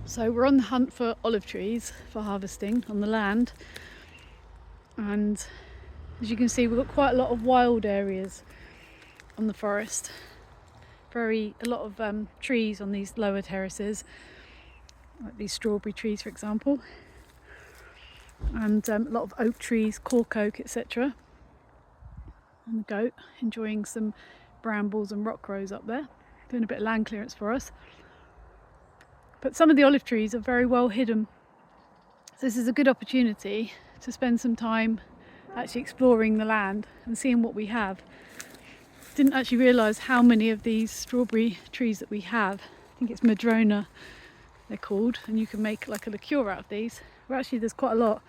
So we're on the hunt for olive trees for harvesting on the land, and as you can see we've got quite a lot of wild areas on the forest. A lot of trees on these lower terraces, like these strawberry trees for example, and a lot of oak trees, cork oak, etc. And the goat enjoying some brambles and rock rose up there, doing a bit of land clearance for us. But some of the olive trees are very well hidden. So this is a good opportunity to spend some time actually exploring the land and seeing what we have. Didn't actually realise how many of these strawberry trees that we have. I think it's Madrona they're called, and you can make like a liqueur out of these. Well, actually there's quite a lot,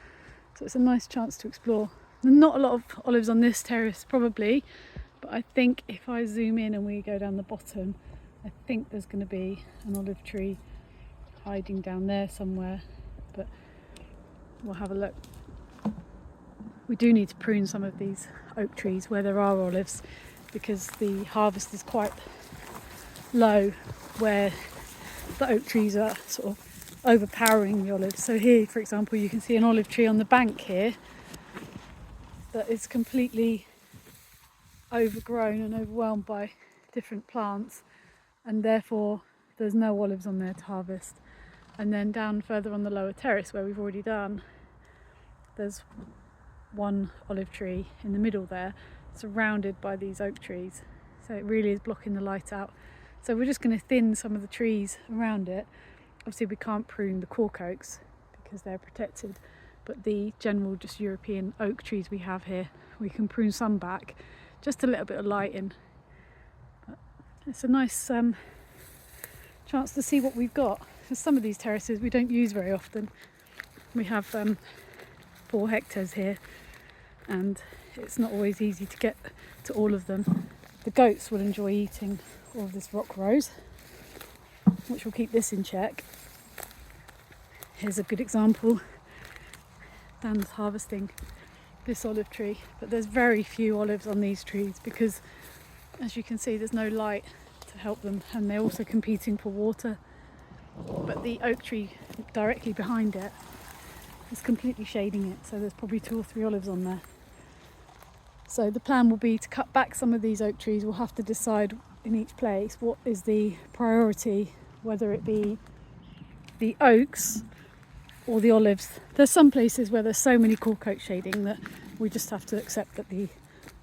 so it's a nice chance to explore. There's not a lot of olives on this terrace probably, but I think if I zoom in and we go down the bottom, I think there's going to be an olive tree hiding down there somewhere, but we'll have a look. We do need to prune some of these oak trees where there are olives, because the harvest is quite low where the oak trees are sort of overpowering the olives. So here, for example, you can see an olive tree on the bank here that is completely overgrown and overwhelmed by different plants, and therefore there's no olives on there to harvest. And then down further on the lower terrace where we've already done, there's one olive tree in the middle there, surrounded by these oak trees, so it really is blocking the light out. So we're just going to thin some of the trees around it. Obviously we can't prune the cork oaks because they're protected, but the general just European oak trees we have here, we can prune some back just a little bit of light in. But it's a nice chance to see what we've got, because some of these terraces we don't use very often. We have 4 hectares here, and it's not always easy to get to all of them. The goats will enjoy eating all of this rock rose, which will keep this in check. Here's a good example. Dan's harvesting this olive tree, but there's very few olives on these trees because, as you can see, there's no light to help them, and they're also competing for water. But the oak tree directly behind it is completely shading it, so there's probably 2 or 3 olives on there. So the plan will be to cut back some of these oak trees. We'll have to decide in each place what is the priority, whether it be the oaks or the olives. There's some places where there's so many cork oak shading that we just have to accept that the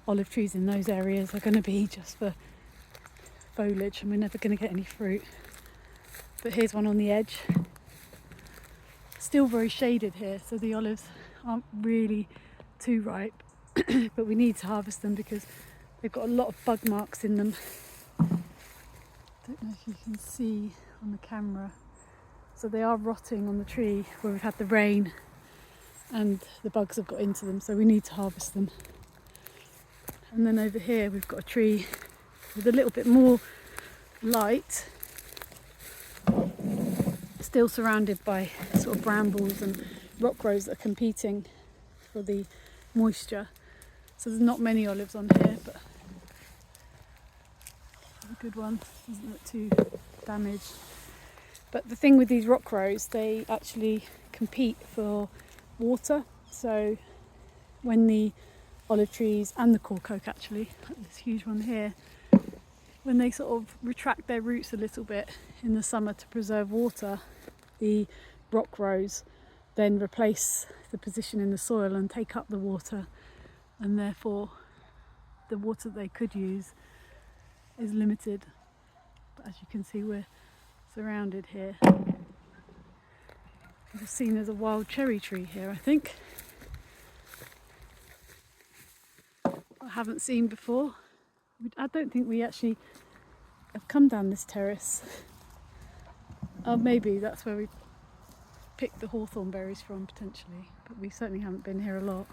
olive trees in those areas are going to be just for foliage, and we're never going to get any fruit. But here's one on the edge, still very shaded here, so the olives aren't really too ripe. But we need to harvest them because they've got a lot of bug marks in them. Don't know if you can see on the camera. So they are rotting on the tree where we've had the rain and the bugs have got into them, so we need to harvest them. And then over here we've got a tree with a little bit more light, still surrounded by sort of brambles and rock rose that are competing for the moisture. So there's not many olives on here, but a good one, doesn't look too damaged. But the thing with these rock rose, they actually compete for water. So when the olive trees and the cork oak, actually, like this huge one here, when they sort of retract their roots a little bit in the summer to preserve water, the rock rose then replace the position in the soil and take up the water, and therefore the water they could use is limited. But as you can see, we're surrounded here. I've seen there's a wild cherry tree here, I think. I haven't seen before. I don't think we actually have come down this terrace. Maybe that's where we picked the hawthorn berries from potentially, but we certainly haven't been here a lot.